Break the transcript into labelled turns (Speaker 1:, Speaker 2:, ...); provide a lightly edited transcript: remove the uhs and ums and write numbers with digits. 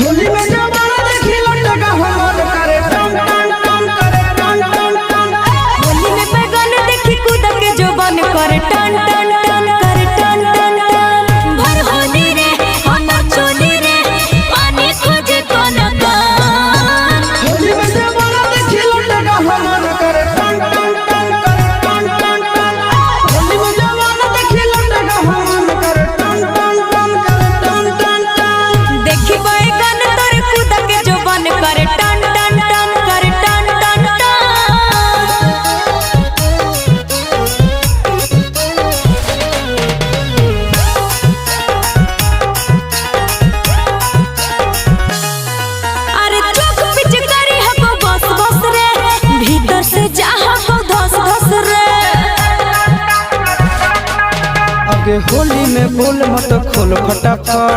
Speaker 1: होली में जवाना देखी लटका हमर करे टन टन टन करे टन टन टन।
Speaker 2: होली में बैगन देखी कूद के जोबन करे टन टन टन करे टन टन टन। भर होली रे हमर चोली रे पानी खोजे कोन कान।
Speaker 1: होली में जवाना देखी लटका हमर करे टन टन टन करे टन टन टन। होली में जवाना देखी लटका हमर करे टन टन टन करे टन टन टन।
Speaker 2: देखी बैगन तोर कूद के जोबन करे टन टन टन करे टन टन टन। अरे चुप पिचकारी हको बस बस रे भीतर से चाह को धस धस रे।
Speaker 1: आगे होली में बोल मत खोल फटाफट।